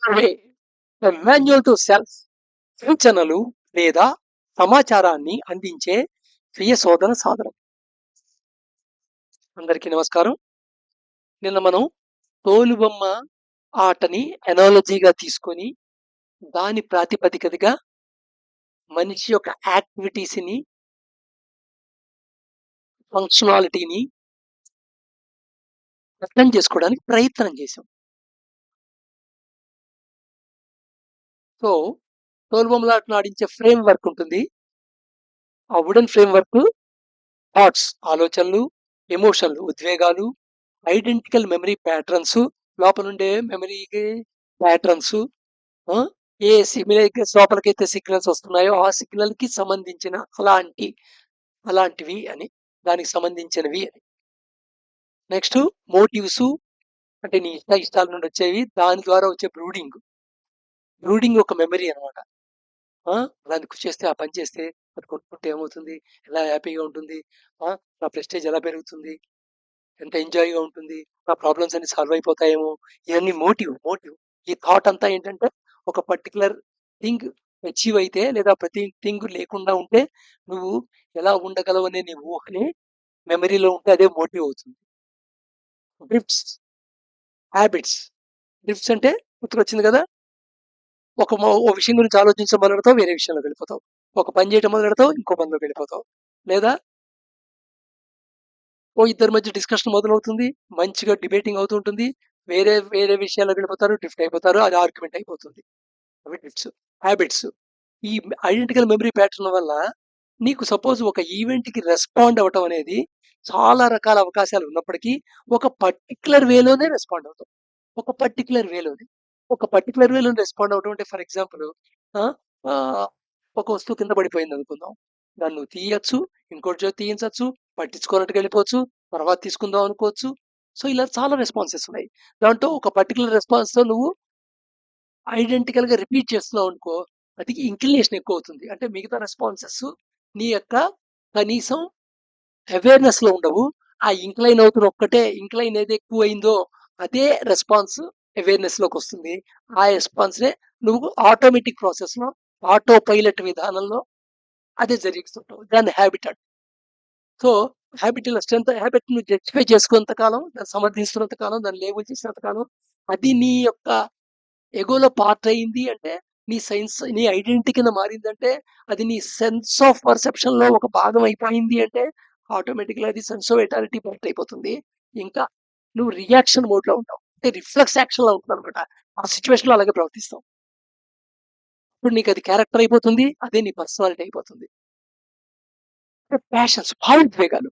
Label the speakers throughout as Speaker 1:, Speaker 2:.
Speaker 1: Survey manual to self సూచనలు లేదా సమాచారాన్ని అందించే స్వీయ శోధన సాధనం. అందరికీ నమస్కారం. నిన్న మనం తోలుబొమ్మ ఆటని ఎనాలజీగా తీసుకొని దాని ప్రాతిపదికగా మనిషి యొక్క యాక్టివిటీస్ని, ఫంక్షనాలిటీని అర్థం చేసుకోవడానికి ప్రయత్నం చేశాం. సో తోలుబొమ్మలాటను ఆడించే ఫ్రేమ్ వర్క్ ఉంటుంది. ఆ వుడెన్ ఫ్రేమ్ వర్క్ థాట్స్, ఆలోచనలు, ఎమోషన్లు, ఉద్వేగాలు, ఐడెంటికల్ మెమరీ ప్యాటర్న్స్, లోపలుండే మెమరీకి ప్యాటర్న్స్, ఏ లోపలికైతే సిగ్నల్స్ వస్తున్నాయో ఆ సిగ్నల్ కి సంబంధించిన అలాంటివి అని, దానికి సంబంధించినవి అని. నెక్స్ట్ మోటివ్స్, అంటే నీ ఇష్టాల నుండి వచ్చేవి, దాని ద్వారా వచ్చే బ్రూడింగ్ ఒక మెమరీ అనమాట. దాన్ని కృషి చేస్తే, ఆ పని చేస్తే, అది కొట్టుకుంటే ఏమవుతుంది, ఎలా హ్యాపీగా ఉంటుంది, నా ప్రెస్టేజ్ ఎలా పెరుగుతుంది, ఎంత ఎంజాయ్గా ఉంటుంది, నా ప్రాబ్లమ్స్ అన్ని సాల్వ్ అయిపోతాయేమో, ఇవన్నీ మోటివ్. ఈ థాట్ అంతా ఏంటంటే ఒక పర్టికులర్ థింగ్ అచీవ్ అయితే, లేదా ప్రతి థింగ్ లేకుండా ఉంటే నువ్వు ఎలా ఉండగలవు అనే నీ ఊహని మెమరీలో ఉంటే అదే మోటివ్ అవుతుంది. Drifts, habits. డ్రిఫ్ట్స్ అంటే గుర్తుకొచ్చింది కదా, ఓ విషయం గురించి ఆలోచించడం మొదలెడతావు, వేరే విషయంలో వెళ్ళిపోతావు. ఒక పని చేయడం మొదలెడతావు, ఇంకో పనిలోకి వెళ్ళిపోతావు. లేదా ఓ ఇద్దరి మధ్య డిస్కషన్ మొదలవుతుంది, మంచిగా డిబేటింగ్ అవుతుంటుంది, వేరే వేరే విషయాల్లోకి వెళ్ళిపోతారు, డ్రిఫ్ట్ అయిపోతారు, అది ఆర్గ్యుమెంట్ అయిపోతుంది. అవి డ్రిఫ్ట్స్. హ్యాబిట్స్, ఈ ఐడెంటికల్ మెమరీ ప్యాటర్న్ వల్ల నీకు సపోజ్ ఒక ఈవెంట్కి రెస్పాండ్ అవ్వటం అనేది చాలా రకాల అవకాశాలు ఉన్నప్పటికీ ఒక పర్టికులర్ వేలోనే రెస్పాండ్ అవుతాం. ఒక పర్టికులర్ వేలో రెస్పాండ్ అవటం అంటే, ఫర్ ఎగ్జాంపుల్, ఒక వస్తువు కింద పడిపోయింది అనుకుందాం, దాన్ని నువ్వు తీయచ్చు, ఇంకోటి చేతి తీయించచ్చు, పట్టించుకోనట్టుగా వెళ్ళిపోవచ్చు, తర్వాత తీసుకుందాం అనుకోవచ్చు. సో ఇలా చాలా రెస్పాన్సెస్ ఉన్నాయి. దాంట్లో ఒక పర్టికులర్ రెస్పాన్స్తో నువ్వు ఐడెంటికల్ గా రిపీట్ చేస్తున్నావు అనుకో, అది ఇంక్లినేషన్ ఎక్కువ అవుతుంది. అంటే మిగతా రెస్పాన్సెస్ నీ యొక్క కనీసం అవేర్నెస్ లో ఉండవు. ఆ ఇంక్లైన్ ఏది ఎక్కువ అయిందో అదే రెస్పాన్స్ అవేర్నెస్ లోకి వస్తుంది. ఆ రెస్పాన్స్ నే నువ్వు ఆటోమేటిక్ ప్రాసెస్ లో, ఆటో పైలట్ విధానంలో అదే జరిగిస్తుంటావు. దాన్ని హ్యాబిట్ అంట. సో హ్యాబిట్ నువ్వు జస్టిఫై చేసుకున్నంత కాలం, దాన్ని సమర్థిస్తున్నంత కాలం, దాన్ని లేబుల్ చేసినంత కాలం, అది నీ యొక్క ఎగోలో పార్ట్ అయింది అంటే, నీ ఐడెంటిటీ కింద మారిందంటే, అది నీ సెన్స్ ఆఫ్ పర్సెప్షన్ లో ఒక భాగం అయిపోయింది అంటే, ఆటోమేటిక్గా అది సెన్స్ ఆఫ్ ఎటాలిటీ పార్ట్ అయిపోతుంది. ఇంకా నువ్వు రియాక్షన్ మోడ్ లో ఉంటావు, అంటే రిఫ్లెక్స్ యాక్షన్ లో ఉంటావు అనమాట. ఆ సిచ్యువేషన్ లో అలాగే ప్రవర్తిస్తావు. ఇప్పుడు నీకు అది క్యారెక్టర్ అయిపోతుంది, అదే నీ పర్సనాలిటీ అయిపోతుంది. ప్యాషన్స్, భావోద్వేగాలు,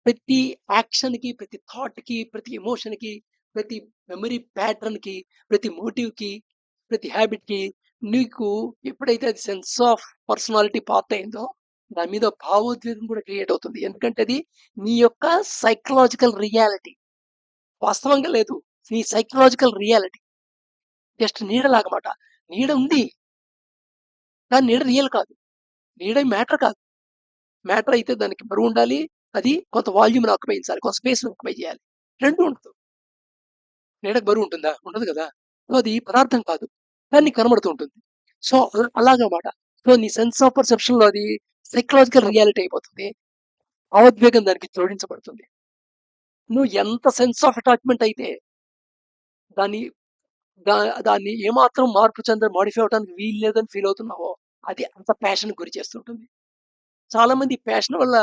Speaker 1: ప్రతి యాక్షన్ కి, ప్రతి థాట్ కి, ప్రతి ఎమోషన్ కి, ప్రతి మెమరీ ప్యాటర్న్ కి, ప్రతి మోటివ్ కి, ప్రతి హ్యాబిట్ కి నీకు ఎప్పుడైతే అది సెన్స్ ఆఫ్ పర్సనాలిటీ పార్ట్ అయిందో, దాని మీద భావోద్వేగం కూడా క్రియేట్ అవుతుంది. ఎందుకంటే అది నీ యొక్క సైకలాజికల్ రియాలిటీ. వాస్తవంగా లేదు, నీ సైకలాజికల్ రియాలిటీ. జస్ట్ నీడలాగమాట. నీడ ఉంది, కానీ నీడ రియల్ కాదు. నీడ మ్యాటర్ కాదు. మ్యాటర్ అయితే దానికి బరువు ఉండాలి, అది కొంత వాల్యూమ్ ఆక్యుపై చేయాలి, కొంత స్పేస్ ఆక్యుపై చేయాలి. రెండు ఉండదు. నీడకు బరువు ఉంటుందా? ఉండదు కదా. సో అది పదార్థం కాదు, కానీ కనబడుతూ ఉంటుంది. సో అలాగమాట. సో నీ సెన్స్ ఆఫ్ పర్సెప్షన్ లో అది సైకలాజికల్ రియాలిటీ అయిపోతుంది. భావోద్వేగం దానికి జోడించబడుతుంది. నువ్వు ఎంత సెన్స్ ఆఫ్ అటాచ్మెంట్ అయితే దాన్ని దాన్ని ఏమాత్రం మార్పు మాడిఫై అవడానికి వీలు లేదని ఫీల్ అవుతున్నావో, అది అంత ప్యాషన్ గురి చేస్తుంటుంది. చాలా మంది ప్యాషన్ వల్ల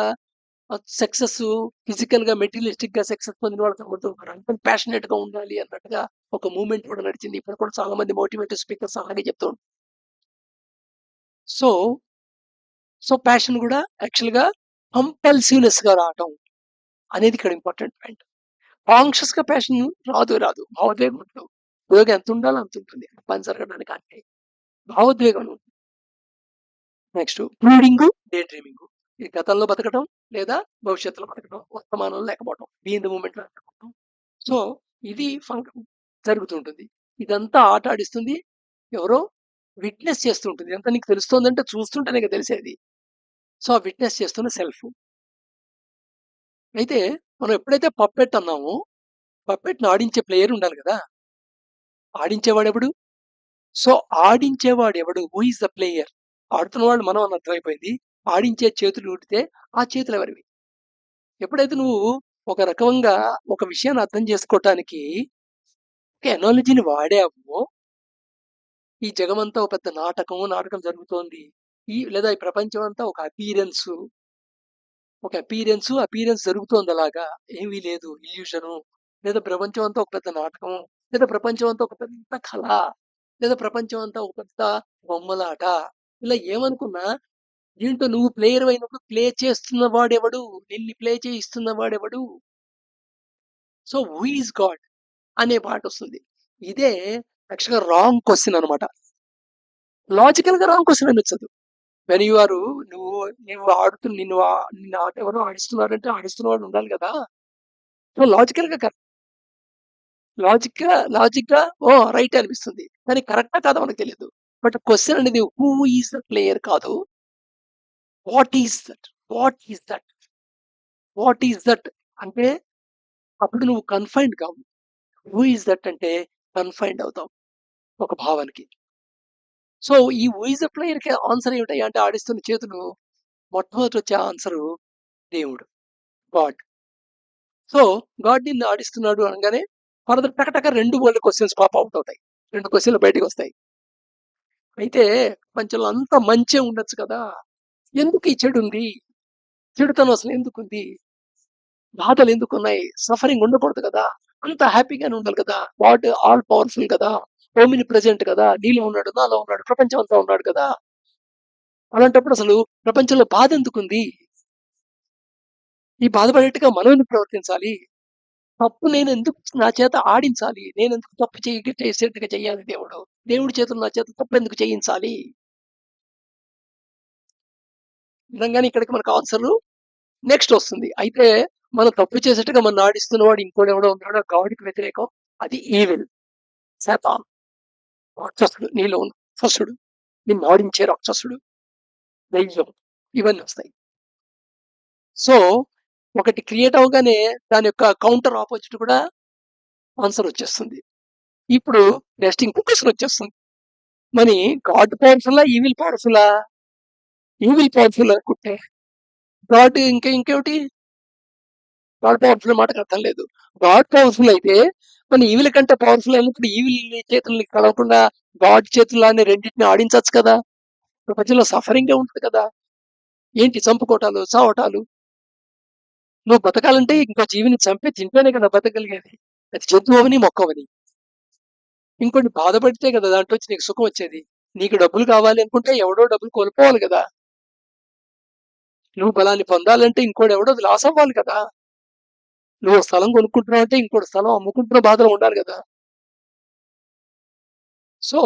Speaker 1: సక్సెస్, ఫిజికల్ గా, మెటీరియలిస్టిక్ గా సక్సెస్ పొందిన వాళ్ళు కనబడుతుంటారు. అంత ప్యాషనేట్ గా ఉండాలి అన్నట్టుగా ఒక మూవ్మెంట్ కూడా నడిచింది. ఇప్పుడు కూడా చాలా మంది మోటివేటివ్ స్పీకర్స్ అలాగే చెప్తూ ఉంటారు. సో సో ప్యాషన్ కూడా యాక్చువల్ గా కంపల్సివ్నెస్ గా రావటం అనేది ఇక్కడ ఇంపార్టెంట్ పాయింట్. కాన్షియస్ గా ప్యాషన్ రాదు, భావోద్వేగం ఉండదు. ఉద్యోగం ఎంత ఉండాలో అంత ఉంటుంది పని జరగడానికి. అంటే భావోద్వేగం. Next brooding, day dreaming. ఈ గతంలో బతకడం లేదా భవిష్యత్తులో బతకడం, వర్తమానంలో లేకపోవడం, బీ ఇన్ ద మూమెంట్ లో లేకపోవడం. సో ఇది జరుగుతుంటుంది. ఇదంతా ఆట ఆడిస్తుంది ఎవరో, విట్నెస్ చేస్తూ ఉంటుంది. ఎంత నీకు తెలుస్తుందంటే చూస్తుంటేనే తెలిసేది. సో ఆ విట్నెస్ చేస్తున్న సెల్ఫ్. అయితే మనం ఎప్పుడైతే పప్పెట్ అన్నామో, పప్పెట్ను ఆడించే ప్లేయర్ ఉండాలి కదా. ఆడించేవాడు ఎవడు? సో, ఆడించేవాడెవడు? Who is the player? ఆడుతున్నవాడు మనం అని అర్థమైపోయింది. ఆడించే చేతులు ఊడితే ఆ చేతులెవరివి? ఎప్పుడైతే నువ్వు ఒక రకంగా ఒక విషయాన్ని అర్థం చేసుకోటానికి ఒక ఎనాలజీని వాడావో, ఈ జగమంతా ఒక పెద్ద నాటకం, నాటకం జరుగుతోంది. లేదా ఈ ప్రపంచం అంతా ఒక అపియరెన్స్ జరుగుతోంది అలాగా. ఏమీ లేదు. ఇల్యూషను. లేదా ప్రపంచం అంతా ఒక పెద్ద నాటకం. లేదా ప్రపంచం అంతా ఒక పెద్ద కళ. లేదా ప్రపంచం అంతా ఒక పెద్ద బొమ్మలాట. ఇలా ఏమనుకున్నా దీంట్లో నువ్వు ప్లేయర్ అయినప్పుడు ప్లే చేస్తున్న వాడెవడు? నిన్ను ప్లే చేయిస్తున్న వాడెవడు? సో, హూ ఈస్ గాడ్ అనే పాటొస్తుంది. ఇదే యాక్చువల్‌గా రాంగ్ క్వెషన్ అనమాట. లాజికల్‌గా రాంగ్ క్వెషన్ అనొచ్చదు. వెన్ యూ ఆర్ నువ్వు నువ్వు ఆడుతు నిన్ను నిన్ను ఆట ఎవరో ఆడిస్తున్నారంటే ఆడిస్తున్నవాడు ఉండాలి గదా! సో, లాజికల్‌గా లాజిక్‌గా ఓహ్! రైటే అనిపిస్తుంది. కానీ కరెక్టా కాదా మనకు తెలీదు. బట్ క్వెషన్ అనేది హూ ఈస్ ద ప్లేయర్ కాదు. What is that? What is that? What is that? అంటే అప్పుడు నువ్వు కన్‌ఫైన్డ్ కావు. హూ ఈస్ దట్ అంటే కన్‌ఫైన్డ్ అవుతావు ఒక భావనకి. సో, ఈ హూ ఈస్ ద ప్లేయర్‌కి ఆన్సర్ ఏమిటయ్యా అంటే ఆడిస్తున్న చేతులు మొట్టమొదటొచ్చే ఆన్సరు దేవుడు. గాడ్. సో, గాడ్ నిన్ను ఆడిస్తున్నాడు అనంగానే ఫర్దర్ టకటక 2 బోలెడు క్వెషన్స్ పాప్ ఔట్ అవుతాయి. 2 క్వెషన్‌లు బయటికొస్తాయి. అయితే ప్రపంచంలో అంతా మంచే ఉండొచ్చు కదా! ఎందుకు ఈ చెడుంది? చెడుతనం అసలు ఎందుకుంది? బాధలెందుకున్నాయి? సఫరింగ్ ఉండకూడదు కదా! అంతా హ్యాపీగానే ఉండాలి కదా! గాడ్ ఆల్ పవర్‌ఫుల్ కదా! ఓమ్ని ప్రెజెంట్ కదా! నీలో ఉన్నాడు, నాలో ఉన్నాడు, ప్రపంచం అంతా ఉన్నాడు కదా! అలాంటప్పుడు అసలు ప్రపంచంలో బాధెందుకుంది? ఈ బాధపడేట్టుగా మనం ఎందుకు ప్రవర్తించాలి? తప్పు నేనెందుకు నా చేత ఆడించాలి? నేనెందుకు తప్పు చేసేట్టుగా చెయ్యాలి దేవుడు? దేవుడి చేతులు నా చేత తప్పెందుకు చేయించాలి? నిజంగానే ఇక్కడికి మనకు ఆన్సరు నెక్స్ట్ వస్తుంది. అయితే మనం తప్పు చేసేట్టుగా మనల్ని ఆడిస్తున్నవాడు ఇంకోడెవడో ఉన్నాడు. ఆ గాడ్‌కి వ్యతిరేకం. అది ఈవిల్. సాతాను. రాక్షసుడు. నీలో ఉన్న రాక్షసుడు. నిన్నాడించే రాక్షసుడు. దెయ్యం. ఇవన్నీ వస్తాయి. సో, ఒకటి క్రియేట్ అవ్వగానే దాని యొక్క కౌంటర్ అపోజిట్ కూడా ఆన్సర్ వచ్చేస్తుంది. ఇప్పుడు నెక్స్ట్ ఇంకో క్వెషన్ వచ్చేస్తుంది. మరి గాడ్ పవర్‌ఫుల్లా? ఈవిల్ పవర్‌ఫుల్లా? ఈవిల్ పవర్‌ఫుల్ అనుకుంటే గాడ్ ఇంకేమిటి? గాడ్ పవర్‌ఫుల్ మాటకి అర్థం లేదు. గాడ్ పవర్‌ఫుల్ అయితే మరి ఈవిల్ కంటే పవర్‌ఫుల్ అయినప్పుడు ఈవిల్ చేతుల్ని కలవకుండా గాడ్ చేతుల్లానే రెండిటిని ఆడించొచ్చు కదా! ప్రపంచంలో సఫరింగే ఉంటది కదా! ఏంటి చంపుకోవటాలు, చావటాలు. నువ్వు బతకాలంటే ఇంకో జీవిని చంపి తింటేనే కదా బతకగలిగేది. అది జంతువవని, మొక్కవని. ఇంకోడిని బాధపెడితే కదా దాంట్లోంచి నీకు సుఖం వచ్చేది. నీకు డబ్బులు కావాలి అనుకుంటే ఎవడో డబ్బులు కోల్పోవాలి కదా! నువ్వు బలాన్ని పొందాలంటే ఇంకోడెవడో లాస్ అవ్వాలి కదా! నువ్వు స్థలం కొనుక్కుంటున్నావంటే ఇంకోటి స్థలం అమ్ముకుంటున్న బాధలో ఉండాలి కదా! సో,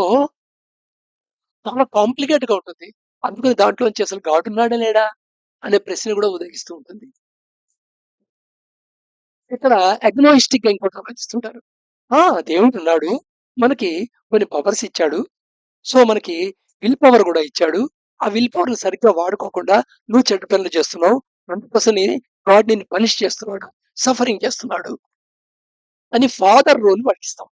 Speaker 1: చాలా కాంప్లికేట్‌గా ఉంటుంది. అందుకని దాంట్లోంచి అసలు గాడున్నాడా లేడా అనే ప్రశ్న కూడా ఉదయిస్తూ ఉంటుంది. ఇక్కడ అగ్నోయిస్టిక్‌గా ఇంకోటి ఆలోచిస్తుంటారు. ఆ! దేవుడున్నాడు. మనకి కొన్ని పవర్స్ ఇచ్చాడు. సో, మనకి విల్ పవర్ గూడా ఇచ్చాడు. ఆ విల్ పవర్‌ని సరిగ్గా వాడుకోకుండా నువ్వు చెడ్డ పనులు చేస్తున్నావు. అందుకోసమని గాడ్ నిన్ను పనిష్ చేస్తున్నాడు. సఫరింగ్ చేస్తున్నాడు అని ఫాదర్ రోల్ వాడికిస్తాం.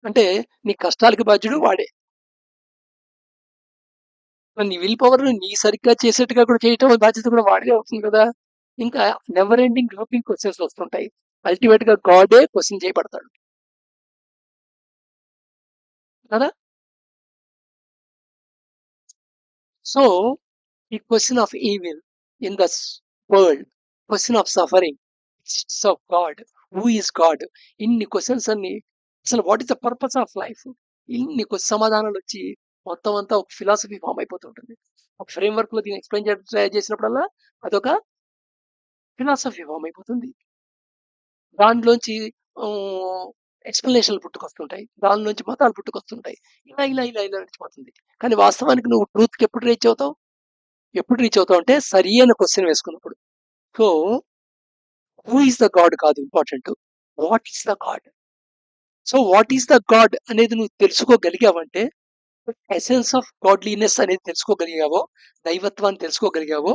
Speaker 1: అంటే నీ కష్టాలకి బాధ్యుడు వాడే. మరి నీ విల్ పవర్‌ని నీ సరిగ్గా చేసేట్టుగా కూడా చేయటం బాధ్యత కూడా వాడిదే అవుతుంది కదా! ఇంకా నెవర్ ఎండింగ్ లోపింగ్ క్వెషన్స్ వస్తుంటాయి. అల్టిమేట్‌గా గాడే క్వెషన్ చేయబడతాడు. కదా! సో, ఈ question of evil in world, question of suffering, it's of God. Who is God? ఇన్ని క్వెషన్స్ అన్ని అసలు what is the purpose of life? ఇన్ని సమాధానాలొచ్చి మొత్తం అంతా ఒక ఫిలాసఫీ ఫార్మ్ అయిపోతుంటుంది. ఒక ఫ్రేమ్‌వర్క్‌లో దీన్ని ఎక్స్‌ప్లెయిన్ చేయడానికి ట్రై చేసినప్పుడల్లా అదొక ఫిలాసఫీ ఫార్మ్ అయిపోతుంది. దాంట్లోంచి ఆహ్, ఎక్స్‌ప్లనేషన్‌లు పుట్టుకొస్తుంటాయి. దాని నుంచి మతాలు పుట్టుకొస్తుంటాయి. ఇలా నడిచిపోతుంది. కానీ వాస్తవానికి నువ్వు ట్రూత్‌కి ఎప్పుడు రీచ్ అవుతావు? ఎప్పుడు రీచ్ అవుతావు అంటే సరి అయిన క్వెషన్ వేసుకున్నప్పుడు. So, who is the god కాదు important. What is the god? So, what is the god అనేది నువ్వు తెలుసుకోగలిగావంటే ఎసెన్స్ ఆఫ్ గాడ్లీనెస్ అనేది తెలుసుకోగలిగావో, దైవత్వాన్ని తెలుసుకోగలిగావో,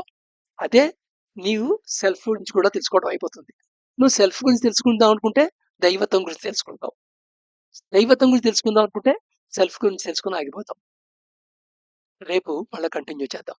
Speaker 1: అదే నీవు సెల్ఫ్ గురించి కూడా తెలుసుకోవడం అయిపోతుంది. నువ్వు సెల్ఫ్ గురించి తెలుసుకుందాం అనుకుంటే దైవత్వం గురించి తెలుసుకుంటావు. దైవత్వం గురించి తెలుసుకుందాం అనుకుంటే సెల్ఫ్ గురించి తెలుసుకొని ఆగిపోతాం. రేపు మళ్ళా కంటిన్యూ చేద్దాం.